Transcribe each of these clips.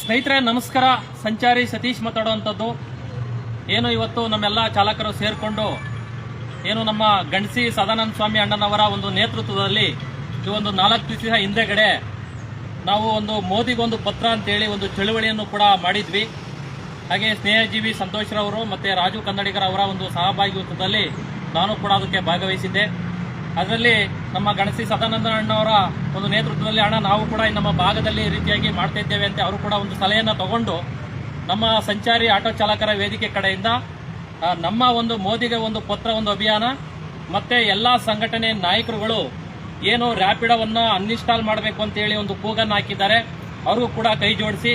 ಸ್ನೇಹಿತರೆ ನಮಸ್ಕಾರ. ಸಂಚಾರಿ ಸತೀಶ್ ಮಾತಾಡುವಂಥದ್ದು. ಏನು ಇವತ್ತು ನಮ್ಮೆಲ್ಲ ಚಾಲಕರು ಸೇರಿಕೊಂಡು ಏನು ನಮ್ಮ ಗಣಸಿ ಸದಾನಂದ ಸ್ವಾಮಿ ಅಣ್ಣನವರ ಒಂದು ನೇತೃತ್ವದಲ್ಲಿ ಈ ಒಂದು 4 ದಿವಸ ಹಿಂದೆಗಡೆ ನಾವು ಒಂದು ಮೋದಿಗೊಂದು ಪತ್ರ ಅಂತೇಳಿ ಒಂದು ಚಳುವಳಿಯನ್ನು ಕೂಡ ಮಾಡಿದ್ವಿ. ಹಾಗೆ ಸ್ನೇಹಜೀವಿ ಸಂತೋಷ್ರವರು ಮತ್ತು ರಾಜು ಕನ್ನಡಿಗರ ಅವರ ಒಂದು ಸಹಭಾಗಿತ್ವದಲ್ಲಿ ನಾನು ಕೂಡ ಅದಕ್ಕೆ ಭಾಗವಹಿಸಿದ್ದೆ. ಅದರಲ್ಲಿ ನಮ್ಮ ಗಣಸಿ ಸದಾನಂದ ಅಣ್ಣವರ ಒಂದು ನೇತೃತ್ವದಲ್ಲಿ ಅಣ್ಣ ನಾವು ಕೂಡ ನಮ್ಮ ಭಾಗದಲ್ಲಿ ಈ ರೀತಿಯಾಗಿ ಮಾಡ್ತಾ ಇದ್ದೇವೆ ಅಂತ ಅವರು ಕೂಡ ಒಂದು ಸಲಹೆಯನ್ನು ತಗೊಂಡು ನಮ್ಮ ಸಂಚಾರಿ ಆಟೋ ಚಾಲಕರ ವೇದಿಕೆ ಕಡೆಯಿಂದ ನಮ್ಮ ಒಂದು ಮೋದಿಗೆ ಒಂದು ಪತ್ರ ಒಂದು ಅಭಿಯಾನ ಮತ್ತೆ ಎಲ್ಲ ಸಂಘಟನೆ ನಾಯಕರುಗಳು ಏನು ರ್ಯಾಪಿಡೋವನ್ನು ಅನ್ಇನ್ಸ್ಟಾಲ್ ಮಾಡಬೇಕು ಅಂತೇಳಿ ಒಂದು ಕೂಗನ್ನು ಹಾಕಿದ್ದಾರೆ. ಅವರು ಕೂಡ ಕೈ ಜೋಡಿಸಿ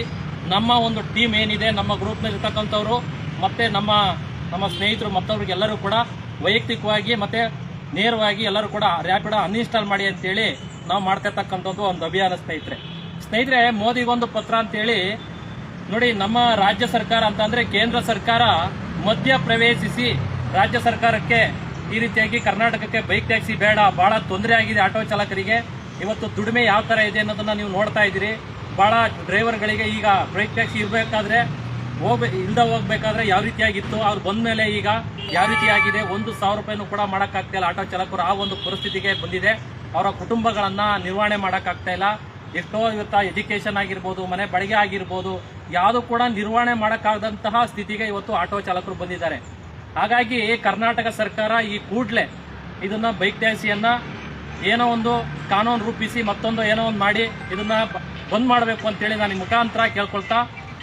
ನಮ್ಮ ಒಂದು ಟೀಮ್ ಏನಿದೆ ನಮ್ಮ ಗ್ರೂಪ್ನಲ್ಲಿರ್ತಕ್ಕಂಥವ್ರು ಮತ್ತೆ ನಮ್ಮ ಸ್ನೇಹಿತರು ಮತ್ತವ್ರಿಗೆಲ್ಲರೂ ಕೂಡ ವೈಯಕ್ತಿಕವಾಗಿ ಮತ್ತೆ ನೇರವಾಗಿ ಎಲ್ಲರೂ ಕೂಡ ರ್ಯಾಪಿಡೋ ಅನ್ಇನ್ಸ್ಟಾಲ್ ಮಾಡಿ ಅಂತೇಳಿ ನಾವು ಮಾಡ್ತಿರ್ತಕ್ಕಂಥದ್ದು ಒಂದು ಅಭಿಯಾನ. ಸ್ನೇಹಿತರೆ ಮೋದಿಗೊಂದು ಪತ್ರ ಅಂತೇಳಿ ನೋಡಿ, ನಮ್ಮ ರಾಜ್ಯ ಸರ್ಕಾರ ಅಂತಂದ್ರೆ ಕೇಂದ್ರ ಸರ್ಕಾರ ಮಧ್ಯ ಪ್ರವೇಶಿಸಿ ರಾಜ್ಯ ಸರ್ಕಾರಕ್ಕೆ ಈ ರೀತಿಯಾಗಿ ಕರ್ನಾಟಕಕ್ಕೆ ಬೈಕ್ ಟ್ಯಾಕ್ಸಿ ಬೇಡ, ಬಹಳ ತೊಂದರೆ ಆಗಿದೆ ಆಟೋ ಚಾಲಕರಿಗೆ. ಇವತ್ತು ದುಡಿಮೆ ಯಾವ ತರ ಇದೆ ಅನ್ನೋದನ್ನ ನೀವು ನೋಡ್ತಾ ಇದ್ದೀರಿ. ಬಹಳ ಡ್ರೈವರ್ಗಳಿಗೆ ಈಗ ಬೈಕ್ ಟ್ಯಾಕ್ಸಿ ಇರಬೇಕಾದ್ರೆ ಇಲ್ದ ಹೋಗ್ಬೇಕಾದ್ರೆ ಯಾವ ರೀತಿಯಾಗಿತ್ತು, ಅವ್ರು ಬಂದ ಮೇಲೆ ಈಗ ಯಾವ ರೀತಿಯಾಗಿದೆ. 1,000 ರೂಪಾಯಿನೂ ಕೂಡ ಮಾಡೋಕ್ಕಾಗ್ತಾ ಇಲ್ಲ ಆಟೋ ಚಾಲಕರು. ಆ ಒಂದು ಪರಿಸ್ಥಿತಿಗೆ ಬಂದಿದೆ. ಅವರ ಕುಟುಂಬಗಳನ್ನ ನಿರ್ವಹಣೆ ಮಾಡೋಕ್ಕಾಗ್ತಾ ಇಲ್ಲ. ಎಷ್ಟೋ ಇವತ್ತು ಎಜುಕೇಶನ್ ಆಗಿರ್ಬೋದು, ಮನೆ ಬಾಡಿಗೆ ಆಗಿರ್ಬೋದು, ಯಾವುದು ಕೂಡ ನಿರ್ವಹಣೆ ಮಾಡೋಕ್ಕಾಗದಂತಹ ಸ್ಥಿತಿಗೆ ಇವತ್ತು ಆಟೋ ಚಾಲಕರು ಬಂದಿದ್ದಾರೆ. ಹಾಗಾಗಿ ಕರ್ನಾಟಕ ಸರ್ಕಾರ ಈ ಕೂಡಲೇ ಇದನ್ನ ಬೈಕ್ ಟ್ಯಾಕ್ಸಿಯನ್ನ ಏನೋ ಒಂದು ಕಾನೂನು ರೂಪಿಸಿ ಮತ್ತೊಂದು ಏನೋ ಒಂದು ಮಾಡಿ ಇದನ್ನ ಬಂದ್ ಮಾಡಬೇಕು ಅಂತೇಳಿ ನಾನು ಮುಖಾಂತರ ಕೇಳ್ಕೊಳ್ತಾ,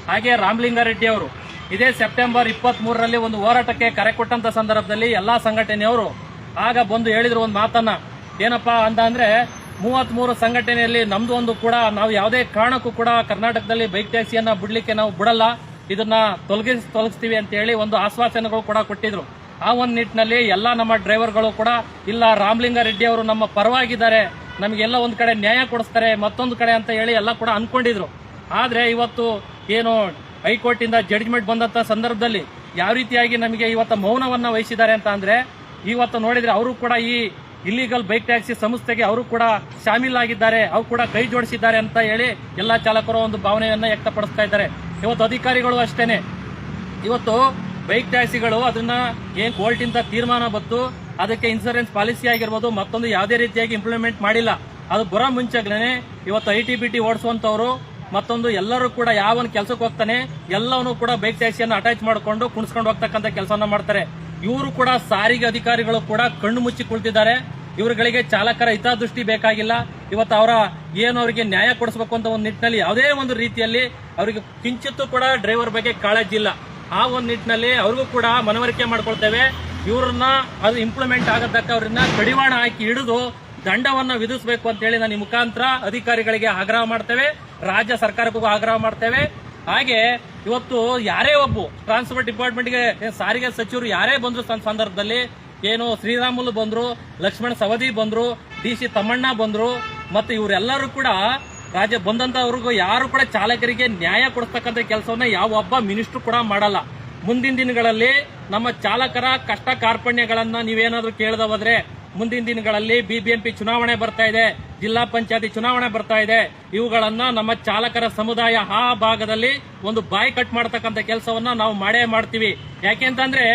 ಹಾಗೆ ರಾಮಲಿಂಗಾರೆಡ್ಡಿ ಅವರು ಇದೇ ಸೆಪ್ಟೆಂಬರ್ 23ರಲ್ಲಿ ಒಂದು ಹೋರಾಟಕ್ಕೆ ಕರೆ ಕೊಟ್ಟಂತ ಸಂದರ್ಭದಲ್ಲಿ ಎಲ್ಲಾ ಸಂಘಟನೆಯವರು ಆಗ ಬಂದು ಹೇಳಿದ್ರು ಒಂದು ಮಾತನ್ನ. ಏನಪ್ಪಾ ಅಂತ ಅಂದ್ರೆ 33 ಸಂಘಟನೆಯಲ್ಲಿ ನಮ್ದು ಒಂದು ಕೂಡ ನಾವು ಯಾವುದೇ ಕಾರಣಕ್ಕೂ ಕೂಡ ಕರ್ನಾಟಕದಲ್ಲಿ ಬೈಕ್ ಟ್ಯಾಕ್ಸಿಯನ್ನ ಬಿಡ್ಲಿಕ್ಕೆ ನಾವು ಬಿಡಲ್ಲ, ಇದನ್ನ ತೊಲಗಿಸ್ತೀವಿ ಅಂತ ಹೇಳಿ ಒಂದು ಆಶ್ವಾಸನೆಗಳು ಕೂಡ ಕೊಟ್ಟಿದ್ರು. ಆ ಒಂದು ನಿಟ್ಟಿನಲ್ಲಿ ಎಲ್ಲಾ ನಮ್ಮ ಡ್ರೈವರ್ಗಳು ಕೂಡ ಇಲ್ಲ, ರಾಮಲಿಂಗಾರೆಡ್ಡಿ ಅವರು ನಮ್ಮ ಪರವಾಗಿದ್ದಾರೆ, ನಮಗೆಲ್ಲ ಒಂದ್ ಕಡೆ ನ್ಯಾಯ ಕೊಡಿಸ್ತಾರೆ ಮತ್ತೊಂದು ಕಡೆ ಅಂತ ಹೇಳಿ ಎಲ್ಲ ಕೂಡ ಅನ್ಕೊಂಡಿದ್ರು. ಆದ್ರೆ ಇವತ್ತು ಏನು ಹೈಕೋರ್ಟ್ ಇಂದ ಜಡ್ಜ್ಮೆಂಟ್ ಬಂದಂತ ಸಂದರ್ಭದಲ್ಲಿ ಯಾವ ರೀತಿಯಾಗಿ ನಮಗೆ ಇವತ್ತು ಮೌನವನ್ನ ವಹಿಸಿದ್ದಾರೆ ಅಂತ ಅಂದ್ರೆ, ಇವತ್ತು ನೋಡಿದ್ರೆ ಅವರು ಕೂಡ ಈ ಇಲ್ಲಿಗಲ್ ಬೈಕ್ ಟ್ಯಾಕ್ಸಿ ಸಂಸ್ಥೆಗೆ ಅವರು ಕೂಡ ಶಾಮೀಲಾಗಿದ್ದಾರೆ, ಅವರು ಕೂಡ ಕೈ ಜೋಡಿಸಿದ್ದಾರೆ ಅಂತ ಹೇಳಿ ಎಲ್ಲಾ ಚಾಲಕರು ಒಂದು ಭಾವನೆಯನ್ನ ವ್ಯಕ್ತಪಡಿಸ್ತಾ ಇದ್ದಾರೆ. ಇವತ್ತು ಅಧಿಕಾರಿಗಳು ಅಷ್ಟೇನೆ, ಇವತ್ತು ಬೈಕ್ ಟ್ಯಾಕ್ಸಿಗಳು ಅದನ್ನ ಏನ್ ಕೋರ್ಟ್ ಇಂದ ತೀರ್ಮಾನ ಬಂತು, ಅದಕ್ಕೆ ಇನ್ಸೂರೆನ್ಸ್ ಪಾಲಿಸಿ ಆಗಿರ್ಬೋದು ಮತ್ತೊಂದು ಯಾವುದೇ ರೀತಿಯಾಗಿ ಇಂಪ್ಲಿಮೆಂಟ್ ಮಾಡಿಲ್ಲ. ಅದು ಬರೋ ಮುಂಚೆನೇ ಇವತ್ತು ITBT ಓಡಿಸುವಂತವ್ರು ಮತ್ತೊಂದು ಎಲ್ಲರೂ ಕೂಡ ಯಾವನ್ ಕೆಲಸಕ್ಕೆ ಹೋಗ್ತಾನೆ ಎಲ್ಲವನ್ನೂ ಕೂಡ ಬೈಕ್ ಟ್ಯಾಕ್ಸಿಯನ್ನು ಅಟ್ಯಾಚ್ ಮಾಡಿಕೊಂಡು ಕುಣಿಸ್ಕೊಂಡು ಹೋಗ್ತಕ್ಕಂಥ ಕೆಲಸವನ್ನ ಮಾಡ್ತಾರೆ. ಇವರು ಕೂಡ ಸಾರಿಗೆ ಅಧಿಕಾರಿಗಳು ಕೂಡ ಕಣ್ಣು ಮುಚ್ಚಿ ಕುಳಿತಿದ್ದಾರೆ. ಇವರುಗಳಿಗೆ ಚಾಲಕರ ಹಿತದೃಷ್ಟಿ ಬೇಕಾಗಿಲ್ಲ. ಇವತ್ತು ಅವರ ಏನು ಅವರಿಗೆ ನ್ಯಾಯ ಕೊಡಿಸಬೇಕು ಅಂತ ಒಂದು ನಿಟ್ಟಿನಲ್ಲಿ ಯಾವುದೇ ಒಂದು ರೀತಿಯಲ್ಲಿ ಅವರಿಗೆ ಕಿಂಚಿತ್ತೂ ಕೂಡ ಡ್ರೈವರ್ ಬಗ್ಗೆ ಕಾಳಜಿ ಇಲ್ಲ. ಆ ಒಂದು ನಿಟ್ಟಿನಲ್ಲಿ ಅವ್ರಿಗೂ ಕೂಡ ಮನವರಿಕೆ ಮಾಡ್ಕೊಳ್ತೇವೆ. ಇವ್ರನ್ನ ಅದು ಇಂಪ್ಲಿಮೆಂಟ್ ಆಗದಕ್ಕೆ ಅವ್ರನ್ನ ಕಡಿವಾಣ ಹಾಕಿ ಹಿಡಿದು ದಂಡವನ್ನ ವಿಧಿಸಬೇಕು ಅಂತ ಹೇಳಿ ನಾನು ಈ ಮುಖಾಂತರ ಅಧಿಕಾರಿಗಳಿಗೆ ಆಗ್ರಹ ಮಾಡ್ತೇವೆ, ರಾಜ್ಯ ಸರ್ಕಾರಕ್ಕೂ ಆಗ್ರಹ ಮಾಡ್ತೇವೆ. ಹಾಗೆ ಇವತ್ತು ಯಾರೇ ಒಬ್ಬ ಟ್ರಾನ್ಸ್ಪೋರ್ಟ್ ಡಿಪಾರ್ಟ್ಮೆಂಟ್ಗೆ ಸಾರಿಗೆ ಸಚಿವರು ಯಾರೇ ಬಂದ್ರು ಸಂದರ್ಭದಲ್ಲಿ ಏನು ಶ್ರೀರಾಮುಲು ಬಂದ್ರು, ಲಕ್ಷ್ಮಣ ಸವದಿ ಬಂದ್ರು, DC ತಮ್ಮಣ್ಣ ಬಂದ್ರು, ಮತ್ತೆ ಇವರೆಲ್ಲರೂ ಕೂಡ ರಾಜ್ಯ ಬಂದಂತವ್ರಿಗೂ ಯಾರು ಕೂಡ ಚಾಲಕರಿಗೆ ನ್ಯಾಯ ಕೊಡಿಸ್ತಕ್ಕಂಥ ಕೆಲಸವನ್ನ ಯಾವ ಒಬ್ಬ ಮಿನಿಸ್ಟರ್ ಕೂಡ ಮಾಡಲ್ಲ. ಮುಂದಿನ ದಿನಗಳಲ್ಲಿ ನಮ್ಮ ಚಾಲಕರ ಕಷ್ಟ ಕಾರ್ಪಣ್ಯಗಳನ್ನ ನೀವೇನಾದ್ರೂ ಕೇಳದ ಹೋದ್ರೆ ಮುಂದಿನ ದಿನಗಳಲ್ಲಿ BBMP ಚುನಾವಣೆ ಬರ್ತಾ ಇದೆ, ಜಿಲ್ಲಾ ಪಂಚಾಯತಿ ಚುನಾವಣೆ ಬರ್ತಾ ಇದೆ. ಇವುಗಳನ್ನ ನಮ್ಮ ಚಾಲಕರ ಸಮುದಾಯ ಆ ಭಾಗದಲ್ಲಿ ಒಂದು ಬಾಯಿ ಕಟ್ ಮಾಡತಕ್ಕಂಥ ಕೆಲಸವನ್ನ ನಾವು ಮಾಡೇ ಮಾಡ್ತೀವಿ. ಯಾಕೆಂತಂದ್ರೆ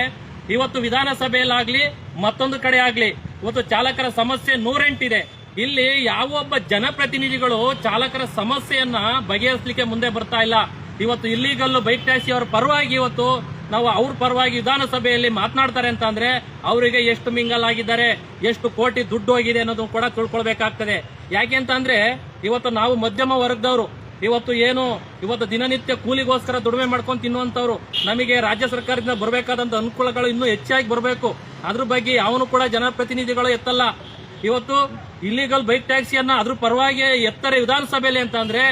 ಇವತ್ತು ವಿಧಾನಸಭೆಯಲ್ಲಾಗ್ಲಿ ಮತ್ತೊಂದು ಕಡೆ ಆಗ್ಲಿ ಇವತ್ತು ಚಾಲಕರ ಸಮಸ್ಯೆ 108 ಇದೆ. ಇಲ್ಲಿ ಯಾವೊಬ್ಬ ಜನಪ್ರತಿನಿಧಿಗಳು ಚಾಲಕರ ಸಮಸ್ಯೆಯನ್ನ ಬಗೆಹರಿಸಲಿಕ್ಕೆ ಮುಂದೆ ಬರ್ತಾ ಇಲ್ಲ. ಇವತ್ತು ಇಲ್ಲಿಗಲ್ಲು ಬೈಕ್ ಟ್ಯಾಕ್ಸಿ ಅವರ ಪರವಾಗಿ ಇವತ್ತು ನಾವು ಅವ್ರ ಪರವಾಗಿ ವಿಧಾನಸಭೆಯಲ್ಲಿ ಮಾತನಾಡ್ತಾರೆ ಅಂತ ಅಂದ್ರೆ ಅವರಿಗೆ ಎಷ್ಟು ಮಿಂಗಲ್ ಆಗಿದ್ದಾರೆ, ಎಷ್ಟು ಕೋಟಿ ದುಡ್ಡು ಹೋಗಿದೆ ಅನ್ನೋದು ಕೂಡ ತಿಳ್ಕೊಳ್ಬೇಕಾಗ್ತದೆ. ಯಾಕೆ ಅಂತ ಅಂದ್ರೆ ಇವತ್ತು ನಾವು ಮಧ್ಯಮ ವರ್ಗದವರು ಇವತ್ತು ದಿನನಿತ್ಯ ಕೂಲಿಗೋಸ್ಕರ ದುಡಿಮೆ ಮಾಡ್ಕೊಂಡು ತಿನ್ನುವಂತವ್ರು. ನಮಗೆ ರಾಜ್ಯ ಸರ್ಕಾರದಿಂದ ಬರಬೇಕಾದಂತ ಅನುಕೂಲಗಳು ಇನ್ನೂ ಹೆಚ್ಚಾಗಿ ಬರಬೇಕು. ಅದ್ರ ಬಗ್ಗೆ ಅವನು ಕೂಡ ಜನಪ್ರತಿನಿಧಿಗಳು ಎತ್ತಲ್ಲ. ಇವತ್ತು ಇಲ್ಲಿಗಲ್ ಬೈಕ್ ಟ್ಯಾಕ್ಸಿಯನ್ನ ಅದ್ರ ಪರವಾಗಿ ಎತ್ತಾರೆ ವಿಧಾನಸಭೆಯಲ್ಲಿ ಅಂತ ಅಂದ್ರೆ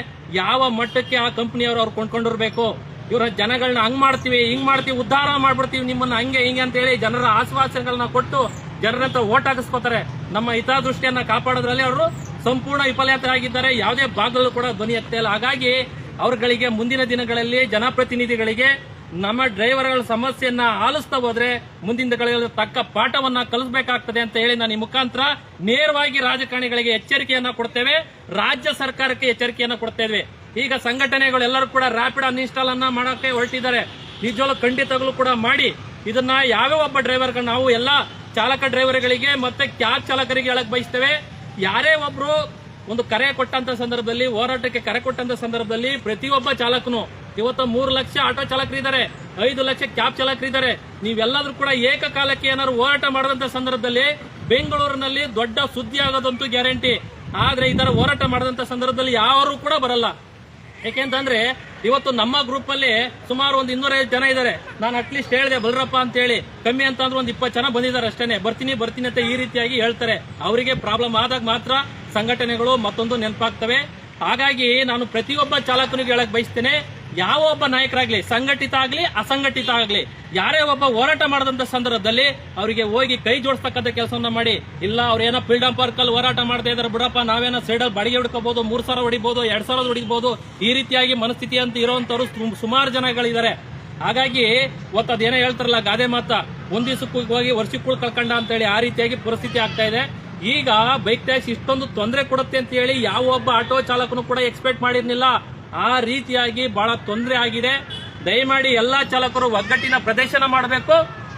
ಯಾವ ಮಟ್ಟಕ್ಕೆ ಆ ಕಂಪನಿಯವರು ಅವ್ರು ಕೊಂಡ್ಕೊಂಡಿರ್ಬೇಕು. ಇವ್ರ ಜನಗಳನ್ನ ಹಂಗ್ ಮಾಡ್ತೀವಿ ಹಿಂಗ್ ಮಾಡ್ತೀವಿ ಉದ್ಧಾರ ಮಾಡ್ಬಿಡ್ತೀವಿ ನಿಮ್ಮನ್ನ ಹಂಗೆ ಹಿಂಗೆ ಅಂತ ಹೇಳಿ ಜನರ ಆಶ್ವಾಸನೆಗಳನ್ನ ಕೊಟ್ಟು ಜನರಂತ ಓಟ್ ಹಾಕಿಸ್ಕೋತಾರೆ. ನಮ್ಮ ಹಿತದೃಷ್ಟಿಯನ್ನ ಕಾಪಾಡೋದ್ರಲ್ಲಿ ಅವರು ಸಂಪೂರ್ಣ ವಿಫಲರಾಗಿದ್ದಾರೆ. ಯಾವುದೇ ಭಾಗದಲ್ಲೂ ಕೂಡ ಧ್ವನಿ ಎತ್ತೇ ಇಲ್ಲ. ಹಾಗಾಗಿ ಅವರುಗಳಿಗೆ ಮುಂದಿನ ದಿನಗಳಲ್ಲಿ ಜನಪ್ರತಿನಿಧಿಗಳಿಗೆ ನಮ್ಮ ಡ್ರೈವರ್ಗಳ ಸಮಸ್ಯೆಯನ್ನ ಆಲಿಸ್ತಾ ಹೋದ್ರೆ ಮುಂದಿನ ದಿನಗಳಲ್ಲಿ ತಕ್ಕ ಪಾಠವನ್ನ ಕಲಿಸಬೇಕಾಗ್ತದೆ ಅಂತ ಹೇಳಿ ನಾನು ಈ ಮುಖಾಂತರ ನೇರವಾಗಿ ರಾಜಕಾರಣಿಗಳಿಗೆ ಎಚ್ಚರಿಕೆಯನ್ನ ಕೊಡ್ತೇವೆ, ರಾಜ್ಯ ಸರ್ಕಾರಕ್ಕೆ ಎಚ್ಚರಿಕೆಯನ್ನ ಕೊಡ್ತೇವೆ. ಈಗ ಸಂಘಟನೆಗಳು ಎಲ್ಲರೂ ಕೂಡ ರ್ಯಾಪಿಡ್ ಅನ್ಇನ್ಸ್ಟಾಲ್ ಅನ್ನ ಮಾಡೋಕೆ ಹೊರಟಿದ್ದಾರೆ. ನಿಜವಾಗ್ಲೂ ಖಂಡಿತಗಳು ಕೂಡ ಮಾಡಿ. ಇದನ್ನ ಯಾವ್ಯಾವ ಒಬ್ಬ ಡ್ರೈವರ್ಗಳು ನಾವು ಎಲ್ಲ ಚಾಲಕ ಡ್ರೈವರ್ಗಳಿಗೆ ಮತ್ತೆ ಕ್ಯಾಬ್ ಚಾಲಕರಿಗೆ ಹೇಳಕ್ ಬಯಸ್ತೇವೆ. ಯಾರೇ ಒಬ್ರು ಒಂದು ಕರೆ ಕೊಟ್ಟಂತ ಸಂದರ್ಭದಲ್ಲಿ, ಹೋರಾಟಕ್ಕೆ ಕರೆ ಕೊಟ್ಟಂತ ಸಂದರ್ಭದಲ್ಲಿ ಪ್ರತಿಯೊಬ್ಬ ಚಾಲಕನು, ಇವತ್ತು 3 ಲಕ್ಷ ಆಟೋ ಚಾಲಕರಿದ್ದಾರೆ, 5 ಲಕ್ಷ ಕ್ಯಾಬ್ ಚಾಲಕರಿದ್ದಾರೆ. ನೀವೆಲ್ಲಾದ್ರೂ ಕೂಡ ಏಕಕಾಲಕ್ಕೆ ಏನಾದ್ರು ಹೋರಾಟ ಮಾಡದಂತ ಸಂದರ್ಭದಲ್ಲಿ ಬೆಂಗಳೂರಿನಲ್ಲಿ ದೊಡ್ಡ ಸುದ್ದಿ ಆಗೋದಂತೂ ಗ್ಯಾರಂಟಿ. ಆದ್ರೆ ಈ ತರ ಹೋರಾಟ ಮಾಡದಂತ ಸಂದರ್ಭದಲ್ಲಿ ಯಾರು ಕೂಡ ಬರಲ್ಲ. ಯಾಕೆಂತಂದ್ರೆ ಇವತ್ತು ನಮ್ಮ ಗ್ರೂಪ್ ಅಲ್ಲಿ ಸುಮಾರು ಒಂದು 250 ಜನ ಇದ್ದಾರೆ. ನಾನು ಅಟ್ಲೀಸ್ಟ್ ಹೇಳಿದೆ ಬಲ್ರಪ್ಪ ಅಂತ ಹೇಳಿ, ಕಮ್ಮಿ ಅಂತ ಅಂದ್ರೆ ಒಂದು 20 ಜನ ಬಂದಿದ್ದಾರೆ ಅಷ್ಟೇನೆ. ಬರ್ತೀನಿ ಅಂತ ಈ ರೀತಿಯಾಗಿ ಹೇಳ್ತಾರೆ. ಅವರಿಗೆ ಪ್ರಾಬ್ಲಮ್ ಆದಾಗ ಮಾತ್ರ ಸಂಘಟನೆಗಳು ಮತ್ತೊಂದು ನೆನಪಾಗ್ತವೆ. ಹಾಗಾಗಿ ನಾನು ಪ್ರತಿಯೊಬ್ಬ ಚಾಲಕನಿಗೆ ಹೇಳಕ್ ಬಯಸ್ತೇನೆ, ಯಾವ ಒಬ್ಬ ನಾಯಕರಾಗ್ಲಿ, ಸಂಘಟಿತ ಆಗ್ಲಿ ಅಸಂಘಟಿತ ಆಗ್ಲಿ, ಯಾರೇ ಒಬ್ಬ ಹೋರಾಟ ಮಾಡದಂತ ಸಂದರ್ಭದಲ್ಲಿ ಅವರಿಗೆ ಹೋಗಿ ಕೈ ಜೋಡಿಸ್ತಕ್ಕಂಥ ಕೆಲಸವನ್ನ ಮಾಡಿ. ಇಲ್ಲ ಅವ್ರೇನೋ ಫ್ರೀಡಂ ಪಾರ್ಕ್ ಅಲ್ಲಿ ಹೋರಾಟ ಮಾಡ್ತಾ ಇದಾರೆ, ಬಿಡಪ್ಪ ನಾವೇನೋ ಸೈಡಲ್ಲಿ ಬಾಡಿಗೆ ಹೊಡ್ಕೋಬಹುದು, 3,000 ಹೊಡಿಬಹುದು, 2,000 ಹೊಡಿಬಹುದು, ಈ ರೀತಿಯಾಗಿ ಮನಸ್ಥಿತಿ ಅಂತ ಇರುವಂತವ್ರು ಸುಮಾರು ಜನಗಳಿದ್ದಾರೆ. ಹಾಗಾಗಿ ಇವತ್ತು ಅದೇನೋ ಹೇಳ್ತಾರಲ್ಲ ಗಾದೆ ಮಾತ, ಒಂದ್ ದಿವಸಕ್ಕೂ ಹೋಗಿ ವರ್ಷಕ್ಕೂ ಕಳ್ಕೊಂಡ ಅಂತ ಹೇಳಿ, ಆ ರೀತಿಯಾಗಿ ಪರಿಸ್ಥಿತಿ ಆಗ್ತಾ ಇದೆ. ಈಗ ಬೈಕ್ ಟ್ಯಾಕ್ಸ್ ಇಷ್ಟೊಂದು ತೊಂದರೆ ಕೊಡುತ್ತೆ ಅಂತ ಹೇಳಿ ಯಾವ ಒಬ್ಬ ಆಟೋ ಚಾಲಕನು ಕೂಡ ಎಕ್ಸ್ಪೆಕ್ಟ್ ಮಾಡಿರ್ಲಿಲ್ಲ. ಆ ರೀತಿಯಾಗಿ ಬಹಳ ತೊಂದರೆ ಆಗಿದೆ. ದಯಮಾಡಿ ಎಲ್ಲಾ ಚಾಲಕರು ಒಗ್ಗಟ್ಟಿನ ಪ್ರದರ್ಶನ ಮಾಡಬೇಕು.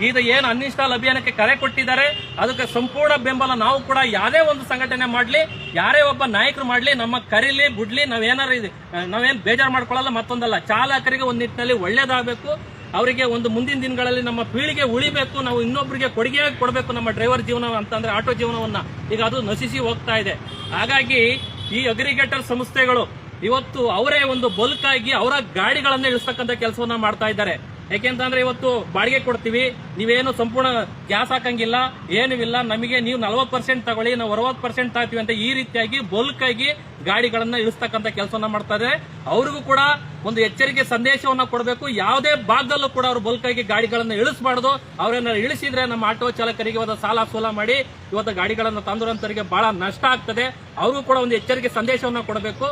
ಇದು ಏನು ಅನ್ಇನ್ಸ್ಟಾಲ್ ಅಭಿಯಾನಕ್ಕೆ ಕರೆ ಕೊಟ್ಟಿದ್ದಾರೆ ಅದಕ್ಕೆ ಸಂಪೂರ್ಣ ಬೆಂಬಲ ನಾವು ಕೂಡ ಯಾವುದೇ ಒಂದು ಸಂಘಟನೆ ಮಾಡಲಿ, ಯಾರೇ ಒಬ್ಬ ನಾಯಕರು ಮಾಡಲಿ, ನಮ್ಮ ಕರೀಲಿ ಬಿಡ್ಲಿ, ನಾವೇನ್ ಬೇಜಾರು ಮಾಡ್ಕೊಳ್ಳಲ್ಲ. ಮತ್ತೊಂದಲ್ಲ, ಚಾಲಕರಿಗೆ ಒಂದು ನಿಟ್ಟಿನಲ್ಲಿ ಒಳ್ಳೇದಾಗಬೇಕು. ಅವರಿಗೆ ಒಂದು ಮುಂದಿನ ದಿನಗಳಲ್ಲಿ ನಮ್ಮ ಪೀಳಿಗೆ ಉಳಿಬೇಕು, ನಾವು ಇನ್ನೊಬ್ಬರಿಗೆ ಕೊಡುಗೆ ಕೊಡಬೇಕು ನಮ್ಮ ಡ್ರೈವರ್ ಜೀವನ ಅಂತಂದ್ರೆ ಆಟೋ ಜೀವನವನ್ನ. ಈಗ ಅದು ನಶಿಸಿ ಹೋಗ್ತಾ ಇದೆ. ಹಾಗಾಗಿ ಈ ಅಗ್ರಿಗೇಟರ್ ಸಂಸ್ಥೆಗಳು ಇವತ್ತು ಅವರೇ ಒಂದು ಬಲ್ಕ್ ಆಗಿ ಅವರ ಗಾಡಿಗಳನ್ನ ಇಳಿಸ್ತಕ್ಕಂಥ ಕೆಲಸವನ್ನ ಮಾಡ್ತಾ ಇದ್ದಾರೆ. ಯಾಕೆಂತಂದ್ರೆ ಇವತ್ತು ಬಾಡಿಗೆ ಕೊಡ್ತೀವಿ, ನೀವೇನು ಸಂಪೂರ್ಣ ಗ್ಯಾಸ್ ಹಾಕಂಗಿಲ್ಲ, ಏನೂ ಇಲ್ಲ, ನಮಗೆ ನೀವು 40% ತಗೊಳ್ಳಿ, ನಾವು 60% ತಗೋತೀವಿ ಅಂತ ಈ ರೀತಿಯಾಗಿ ಬಲ್ಕ್ ಆಗಿ ಗಾಡಿಗಳನ್ನ ಇಳಿಸ್ತಕ್ಕಂಥ ಕೆಲಸವನ್ನ ಮಾಡ್ತಾ ಇದ್ದಾರೆ. ಅವ್ರಿಗೂ ಕೂಡ ಒಂದು ಎಚ್ಚರಿಕೆ ಸಂದೇಶವನ್ನ ಕೊಡಬೇಕು. ಯಾವುದೇ ಭಾಗದಲ್ಲೂ ಕೂಡ ಅವರು ಬಲ್ಕ್ ಆಗಿ ಗಾಡಿಗಳನ್ನ ಇಳಿಸಬಾರ್ದು. ಅವರನ್ನ ಇಳಿಸಿದ್ರೆ ನಮ್ಮ ಆಟೋ ಚಾಲಕರಿಗೆ ಇವತ್ತು ಸಾಲ ಸೂಲ ಮಾಡಿ ಇವತ್ತು ಗಾಡಿಗಳನ್ನ ತಂದಿರೋಂತವರಿಗೆ ಬಹಳ ನಷ್ಟ ಆಗ್ತದೆ. ಅವ್ರಿಗೂ ಕೂಡ ಒಂದು ಎಚ್ಚರಿಕೆ ಸಂದೇಶವನ್ನ ಕೊಡಬೇಕು.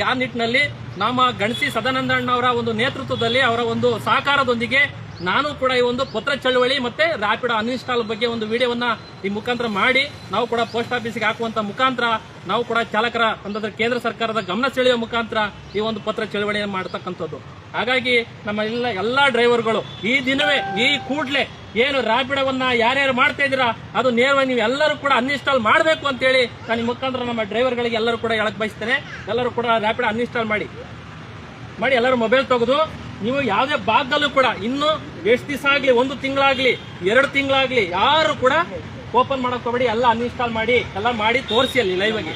ಆ ನಿಟ್ಟಿನಲ್ಲಿ ನಮ್ಮ ಗಣಸಿ ಸದಾನಂದ ಅವರ ಒಂದು ನೇತೃತ್ವದಲ್ಲಿ, ಅವರ ಒಂದು ಸಹಕಾರದೊಂದಿಗೆ ನಾನು ಕೂಡ ಈ ಒಂದು ಪತ್ರ ಚಳವಳಿ ಮತ್ತೆ ರ್ಯಾಪಿಡ್ ಅನ್ಇನ್ಸ್ಟಾಲ್ ಬಗ್ಗೆ ಒಂದು ವಿಡಿಯೋವನ್ನ ಈ ಮುಖಾಂತರ ಮಾಡಿ ನಾವು ಕೂಡ ಪೋಸ್ಟ್ ಆಫೀಸ್ಗೆ ಹಾಕುವಂತ ಮುಖಾಂತರ ನಾವು ಕೂಡ ಚಾಲಕರ ಅಂತಂದ್ರೆ ಕೇಂದ್ರ ಸರ್ಕಾರದ ಗಮನ ಸೆಳೆಯುವ ಮುಖಾಂತರ ಈ ಒಂದು ಪತ್ರ ಚಳವಳಿಯನ್ನು ಮಾಡತಕ್ಕಂಥದ್ದು. ಹಾಗಾಗಿ ನಮ್ಮ ಎಲ್ಲಾ ಡ್ರೈವರ್ಗಳು ಈ ದಿನವೇ, ಈ ಕೂಡ್ಲೆ ಏನು ರ್ಯಾಪಿಡವನ್ನ ಯಾರ್ಯಾರು ಮಾಡ್ತಾ ಇದ್ದೀರಾ ಅದು ನೇರವಾಗಿ ನೀವು ಎಲ್ಲರೂ ಕೂಡ ಅನ್ಇನ್ಸ್ಟಾಲ್ ಮಾಡಬೇಕು ಅಂತ ಹೇಳಿ ನಾನು ಈ ಮುಖಾಂತರ ನಮ್ಮ ಡ್ರೈವರ್ಗಳಿಗೆ ಎಲ್ಲರೂ ಕೂಡ ಹೇಳಕ್ ಬಯಸ್ತೇನೆ. ಎಲ್ಲರೂ ಕೂಡ ರ್ಯಾಪಿಡ್ ಅನ್ಇನ್ಸ್ಟಾಲ್ ಮಾಡಿ ಎಲ್ಲರೂ ಮೊಬೈಲ್ ತೆಗೆದು ನೀವು ಯಾವುದೇ ಭಾಗದಲ್ಲೂ ಕೂಡ ಇನ್ನು ಎಷ್ಟು ದಿವಸ ಆಗ್ಲಿ, 1 ತಿಂಗಳಾಗ್ಲಿ, 2 ತಿಂಗಳಾಗ್ಲಿ, ಯಾರು ಕೂಡ ಓಪನ್ ಮಾಡಕ್ ಹೋಗಬೇಡಿ. ಎಲ್ಲ ಅನ್ಇನ್ಸ್ಟಾಲ್ ಮಾಡಿ, ಎಲ್ಲ ಮಾಡಿ ತೋರಿಸಿ ಅಲ್ಲಿ ಲೈವ್ ಆಗಿ,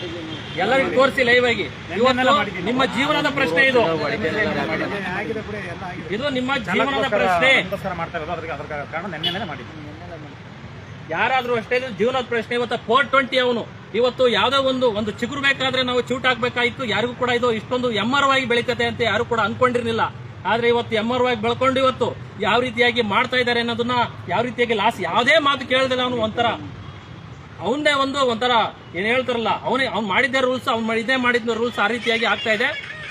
ಎಲ್ಲರಿಗೂ ತೋರಿಸಿ ಲೈವ್ ಆಗಿ. ಇವತ್ತು ನಿಮ್ಮ ಜೀವನದ ಪ್ರಶ್ನೆ, ಇದು ನಿಮ್ಮ ಜೀವನದ ಪ್ರಶ್ನೆ. ಯಾರಾದ್ರೂ ಅಷ್ಟೇ, ಇದು ಜೀವನದ ಪ್ರಶ್ನೆ. ಇವತ್ತು 420 ಅವನು ಇವತ್ತು ಯಾವ್ದೋ ಒಂದು ಚಿಗುರು ಬೇಕಾದ್ರೆ ನಾವು ಚೂಟ್ ಹಾಕ್ಬೇಕಾಯ್ತು. ಯಾರಿಗೂ ಕೂಡ ಇದು ಇಷ್ಟೊಂದು ಎಮ್ಮರವಾಗಿ ಬೆಳೀತದೆ ಅಂತ ಯಾರು ಕೂಡ ಅನ್ಕೊಂಡಿರ್ಲಿಲ್ಲ. ಆದ್ರೆ ಇವತ್ತು ಎಮ್ಮರವಾಗಿ ಬೆಳ್ಕೊಂಡು ಇವತ್ತು ಯಾವ ರೀತಿಯಾಗಿ ಮಾಡ್ತಾ ಇದ್ದಾರೆ ಅನ್ನೋದನ್ನ, ಯಾವ ರೀತಿಯಾಗಿ ಲಾಸ್, ಯಾವುದೇ ಮಾತು ಕೇಳಿದ್ರೆ ಅವನು ಅವನದೇ ಒಂಥರ ಏನ್ ಹೇಳ್ತಾರಲ್ಲ, ಅವ್ನು ಮಾಡಿದ್ದೇ ರೂಲ್ಸ್, ಇದೇ ಮಾಡಿದ ರೂಲ್ಸ್, ಆ ರೀತಿಯಾಗಿ ಆಗ್ತಾ ಇದೆ.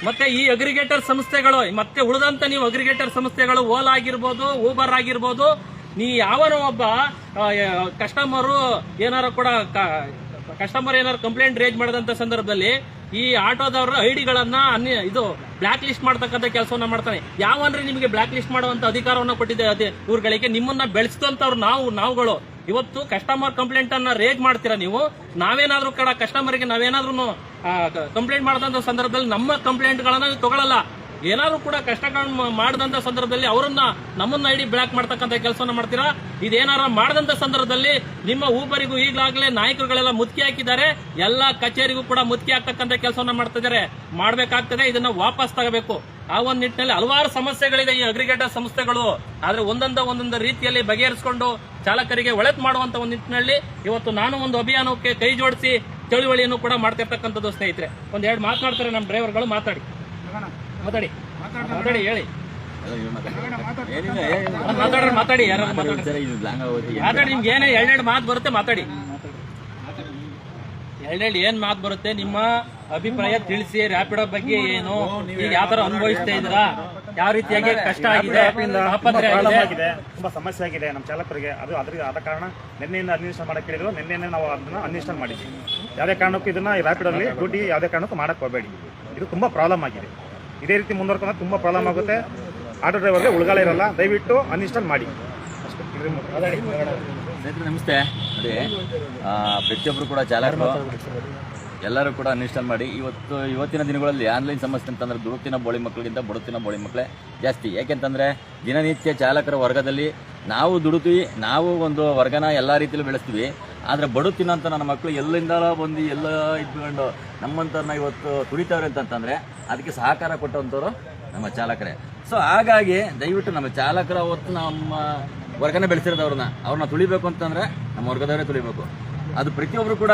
ಮತ್ತೆ ಈ ಅಗ್ರಿಗೇಟರ್ ಸಂಸ್ಥೆಗಳು ಮತ್ತೆ ಉಳಿದಂತ ನೀವು ಅಗ್ರಿಗೇಟರ್ ಸಂಸ್ಥೆಗಳು, ಓಲಾ ಆಗಿರ್ಬೋದು, ಊಬರ್ ಆಗಿರ್ಬೋದು, ನೀ ಯಾವನೋ ಒಬ್ಬ ಕಸ್ಟಮರ್ ಏನಾರು ಕಂಪ್ಲೇಂಟ್ ರೇಜ್ ಮಾಡದಂತ ಸಂದರ್ಭದಲ್ಲಿ ಈ ಆಟೋದವರ ಐಡಿಗಳನ್ನ ಇದು ಬ್ಲಾಕ್ ಲಿಸ್ಟ್ ಮಾಡ್ತಕ್ಕಂಥ ಕೆಲಸವನ್ನ ಮಾಡ್ತಾನೆ. ಯಾವನ್ರಿ ನಿಮಗೆ ಬ್ಲಾಕ್ ಲಿಸ್ಟ್ ಮಾಡುವಂತ ಅಧಿಕಾರವನ್ನ ಕೊಟ್ಟಿದೆ ಇವ್ರುಗಳಿಗೆ? ನಿಮ್ಮನ್ನ ಬೆಳೆಸಿದಂತವ್ರು ನಾವುಗಳು. ಇವತ್ತು ಕಸ್ಟಮರ್ ಕಂಪ್ಲೇಂಟ್ ಅನ್ನ ರೇಜ್ ಮಾಡ್ತೀರಾ ನೀವು. ನಾವೇನಾದ್ರೂ ಕಸ್ಟಮರ್ಗೆ ನಾವೇನಾದ್ರೂ ಕಂಪ್ಲೇಂಟ್ ಮಾಡದಂತ ಸಂದರ್ಭದಲ್ಲಿ ನಮ್ಮ ಕಂಪ್ಲೇಂಟ್ ಗಳನ್ನ ತಗೊಳ್ಳಲ್ಲ. ಏನಾದ್ರು ಕೂಡ ಕಷ್ಟಗಳನ್ನ ಮಾಡದಂತ ಸಂದರ್ಭದಲ್ಲಿ ನಮ್ಮನ್ನ ಐಡಿ ಬ್ಲಾಕ್ ಮಾಡ್ತಕ್ಕಂಥ ಕೆಲಸವನ್ನ ಮಾಡ್ತೀರಾ. ಇದೇನಾರ ಮಾಡದಂತ ಸಂದರ್ಭದಲ್ಲಿ ನಿಮ್ಮ ಊಬರಿಗೂ ಈಗಲಾಗಲೇ ನಾಯಕರುಗಳೆಲ್ಲ ಮುತ್ಕಿ ಹಾಕಿದ್ದಾರೆ. ಎಲ್ಲಾ ಕಚೇರಿಗೂ ಕೂಡ ಮುತ್ಕಿ ಹಾಕ್ತಕ್ಕಂಥ ಕೆಲಸವನ್ನ ಮಾಡ್ತಿದ್ದಾರೆ. ಮಾಡ್ಬೇಕಾಗ್ತದೆ, ಇದನ್ನ ವಾಪಸ್ ತಗೋಬೇಕು. ಆ ಒಂದು ನಿಟ್ಟಿನಲ್ಲಿ ಹಲವಾರು ಸಮಸ್ಯೆಗಳಿದೆ ಈ ಅಗ್ರಿಗೇಟರ್ ಸಂಸ್ಥೆಗಳು. ಆದ್ರೆ ಒಂದೊಂದು ರೀತಿಯಲ್ಲಿ ಬಗೆಹರಿಸಿಕೊಂಡು ಚಾಲಕರಿಗೆ ಒಳ್ಳೆದು ಮಾಡುವಂತ ಒಂದು ನಿಟ್ಟಿನಲ್ಲಿ ಇವತ್ತು ನಾನು ಒಂದು ಅಭಿಯಾನಕ್ಕೆ ಕೈ ಜೋಡಿಸಿ ಚಳುವಳಿಯನ್ನು ಕೂಡ ಮಾಡ್ತಿರ್ತಕ್ಕಂಥದ್ದು. ಸ್ನೇಹಿತರೆ, ಒಂದೆರಡು ಮಾತನಾಡ್ತಾರೆ ನಮ್ಮ ಡ್ರೈವರ್ಗಳು. ಮಾತಾಡಿ ಹೇಳಿ. ಮಾತಾಡಿ ಯಾರು ಮಾತಾಡಿ. ನಿಮ್ಗೆ ಏನೇ 2 ಮಾತು ಬರುತ್ತೆ ಮಾತಾಡಿ. 2 ಏನ್ ಮಾತು ಬರುತ್ತೆ ನಿಮ್ಮ ಅಭಿಪ್ರಾಯ ತಿಳಿಸಿ. ರ್ಯಾಪಿಡೋ ಬಗ್ಗೆ ಏನು, ಈಗ ಯಾವ ತರ ಅನುಭವಿಸ್ತಾ ಇದ್ದೀರಾ, ಯಾವ ರೀತಿಯಾಗಿ ಕಷ್ಟ ಆಗಿದೆ, ತುಂಬಾ ಸಮಸ್ಯೆ ಆಗಿದೆ ನಮ್ಮ ಚಾಲಕರಿಗೆ. ಆದ ಕಾರಣ ನಿನ್ನೆಯಿಂದ ಅನ್ಇನ್ಸ್ಟಾಲ್ ಮಾಡಕ್ಕೆ ಹೇಳಿದ್ರು. ನಿನ್ನೆ ನಾವು ಅದನ್ನ ಅನ್ಇನ್ಸ್ಟಾಲ್ ಮಾಡಿದ್ವಿ. ಯಾವುದೇ ಕಾರಣಕ್ಕೂ ಇದನ್ನ ರ್ಯಾಪಿಡೋಲ್ಲಿ ಡ್ಯೂಟಿ ಯಾವುದೇ ಕಾರಣಕ್ಕೂ ಮಾಡಕ್ ಹೋಗಬೇಡಿ. ಇದು ತುಂಬಾ ಪ್ರಾಬ್ಲಮ್ ಆಗಿದೆ. ಇದೇ ರೀತಿ ಮುಂದುವರ್ಕೊಂಡ್ರೆ ತುಂಬ ಪ್ರಾಬ್ಲಮ್ ಆಗುತ್ತೆ. ಆಟೋ ಡ್ರೈವರ್ಗೆ ಉಳ್ಗಾಲ ಇರಲ್ಲ. ದಯವಿಟ್ಟು ಅನ್ಇನ್ಸ್ಟಾಲ್ ಮಾಡಿ ಅಷ್ಟೇ. ಸ್ನೇಹಿತರೆ ನಮಸ್ತೆ. ನೋಡಿ, ಪ್ರತಿಯೊಬ್ಬರು ಕೂಡ ಚಾಲಕರು ಎಲ್ಲರೂ ಕೂಡ ಅನ್ಇನ್ಸ್ಟಾಲ್ ಮಾಡಿ. ಇವತ್ತಿನ ದಿನಗಳಲ್ಲಿ ಆನ್ಲೈನ್ ಸಮಸ್ಯೆ ಅಂತಂದರೆ ದುಡುತ್ತಿನ ಬೋಳಿ ಮಕ್ಕಳಿಗಿಂತ ಬಡುತ್ತಿನ ಬೋಳಿ ಮಕ್ಕಳೇ ಜಾಸ್ತಿ. ಯಾಕೆಂತಂದರೆ ದಿನನಿತ್ಯ ಚಾಲಕರ ವರ್ಗದಲ್ಲಿ ನಾವು ದುಡುತ್ತೀವಿ, ನಾವು ಒಂದು ವರ್ಗನ ಎಲ್ಲ ರೀತಿಯಲ್ಲೂ ಬೆಳೆಸ್ತೀವಿ. ಆದರೆ ಬಡುತ್ತಿನ ಅಂತ ನನ್ನ ಮಕ್ಕಳು ಎಲ್ಲಿಂದ ಬಂದು ಎಲ್ಲ ಇದ್ಕೊಂಡು ನಮ್ಮಂಥವ್ರನ್ನ ಇವತ್ತು ತುಳಿತವ್ರೆ ಅಂತಂದರೆ ಅದಕ್ಕೆ ಸಹಕಾರ ಕೊಟ್ಟಂಥವ್ರು ನಮ್ಮ ಚಾಲಕರೇ. ಸೊ ಹಾಗಾಗಿ ದಯವಿಟ್ಟು ನಮ್ಮ ಚಾಲಕರ ಹೊತ್ತು ನಮ್ಮ ವರ್ಗನ ಅವ್ರನ್ನ ತುಳಿಬೇಕು ಅಂತಂದರೆ ನಮ್ಮ ವರ್ಗದವರೇ ತುಳಿಬೇಕು. ಅದು ಪ್ರತಿಯೊಬ್ಬರು ಕೂಡ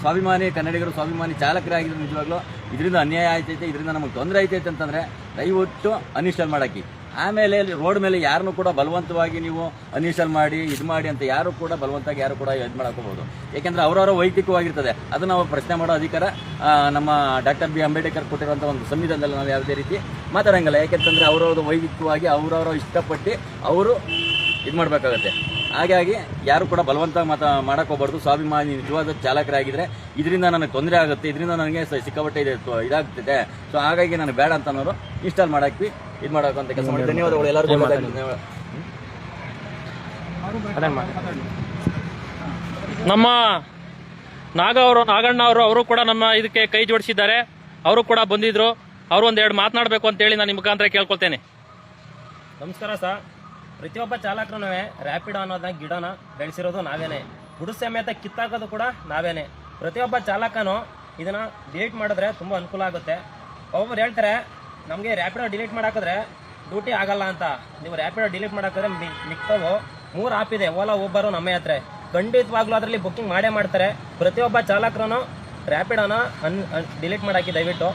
ಸ್ವಾಭಿಮಾನಿ ಕನ್ನಡಿಗರು, ಸ್ವಾಭಿಮಾನಿ ಚಾಲಕರಾಗಿದ್ರು. ನಿಜವಾಗ್ಲೂ ಇದರಿಂದ ಅನ್ಯಾಯ ಆಯ್ತೈತೆ, ಇದರಿಂದ ನಮಗೆ ತೊಂದರೆ ಆಯ್ತೈತೆ ಅಂತಂದರೆ ದಯವಿಟ್ಟು ಅನ್ಇನ್ಸ್ಟಾಲ್ ಮಾಡಾಕಿ. ಆಮೇಲೆ ರೋಡ್ ಮೇಲೆ ಯಾರನ್ನೂ ಕೂಡ ಬಲವಂತವಾಗಿ ನೀವು ಅನ್ಇನ್ಸ್ಟಾಲ್ ಮಾಡಿ ಇದು ಮಾಡಿ ಅಂತ ಯಾರು ಕೂಡ ಬಲವಂತವಾಗಿ ಯಾರು ಕೂಡ ಇದು ಮಾಡ್ಕೋಬಹುದು. ಯಾಕೆಂದರೆ ಅವರವರ ವೈಯಕ್ತಿಕವಾಗಿರ್ತದೆ. ಅದು ನಾವು ಪ್ರಶ್ನೆ ಮಾಡೋ ಅಧಿಕಾರ ನಮ್ಮ ಡಾಕ್ಟರ್ ಬಿ ಅಂಬೇಡ್ಕರ್ ಕೊಟ್ಟಿರುವಂಥ ಒಂದು ಸಂವಿಧಾನದಲ್ಲಿ ನಾವು ಯಾವುದೇ ರೀತಿ ಮಾತಾಡೋಂಗಿಲ್ಲ. ಯಾಕೆಂತಂದರೆ ಅವರವ್ರದ್ದು ವೈಯಕ್ತಿಕವಾಗಿ ಅವರವರ ಇಷ್ಟಪಟ್ಟು ಅವರು ಇದು ಮಾಡಬೇಕಾಗತ್ತೆ. ಹಾಗಾಗಿ ಯಾರು ಕೂಡ ಬಲವಂತ ಮಾಡಕ್ಕೆ ಹೋಗ್ಬಾರ್ದು. ಸ್ವಾಭಿಮಾನಿ ನಿಜವಾದ ಚಾಲಕರಾಗಿದ್ದರೆ ಇದರಿಂದ ನನಗೆ ತೊಂದರೆ ಆಗುತ್ತೆ, ಇದರಿಂದ ನನಗೆ ಸಿಕ್ಕಾಪಟ್ಟೆ ಇದಾಗ್ತಿದೆ, ಸೊ ಹಾಗಾಗಿ ನನಗೆ ಬೇಡ ಅಂತ ಅನ್ನೋರು ಇನ್ಸ್ಟಾಲ್ ಮಾಡಾಕಿ ಇದು ಮಾಡೋಕ್ಕಂತ ಕೆಲಸ ಮಾಡಿ. ಧನ್ಯವಾದಗಳು ಎಲ್ಲರಿಗೂ. ನಮ್ಮ ನಾಗಣ್ಣ ಅವರು ಕೂಡ ನಮ್ಮ ಇದಕ್ಕೆ ಕೈ ಜೋಡಿಸಿದ್ದಾರೆ. ಅವರು ಕೂಡ ಬಂದಿದ್ರು. ಅವರು ಒಂದೆರಡು ಮಾತನಾಡಬೇಕು ಅಂತೇಳಿ ನಾನು ನಿಮ್ಮ ಮುಖಾಂತರ ಕೇಳ್ಕೊಳ್ತೇನೆ. ನಮಸ್ಕಾರ ಸರ್. ಪ್ರತಿಯೊಬ್ಬ ಚಾಲಕರು ರ್ಯಾಪಿಡ್ ಅನ್ನೋದನ್ನ ಗಿಡನ ಬೆಳೆಸಿರೋದು ನಾವೇನೆ, ಗುಡು ಸಮೇತ ಕಿತ್ತಾಕೋದು ಕೂಡ ನಾವೇನೆ. ಪ್ರತಿಯೊಬ್ಬ ಚಾಲಕನು ಇದನ್ನ ಡಿಲೀಟ್ ಮಾಡಿದ್ರೆ ತುಂಬ ಅನುಕೂಲ ಆಗುತ್ತೆ. ಒಬ್ಬೊಬ್ರು ಹೇಳ್ತಾರೆ ನಮಗೆ ರ್ಯಾಪಿಡೋ ಡಿಲೀಟ್ ಮಾಡಾಕಿದ್ರೆ ಡ್ಯೂಟಿ ಆಗಲ್ಲ ಅಂತ. ನೀವು ರ್ಯಾಪಿಡೋ ಡಿಲೀಟ್ ಮಾಡಾಕಿದ್ರೆ ಮಿಕ್ತವು 3 ಆಪ್ ಇದೆ, ಓಲಾ ಊಬರು ನಮ್ಮ ಹತ್ರ. ಖಂಡಿತವಾಗ್ಲೂ ಅದರಲ್ಲಿ ಬುಕ್ಕಿಂಗ್ ಮಾಡೇ ಮಾಡ್ತಾರೆ. ಪ್ರತಿಯೊಬ್ಬ ಚಾಲಕರು ರ್ಯಾಪಿಡೋನ ಡಿಲೀಟ್ ಮಾಡಾಕಿ ದಯವಿಟ್ಟು.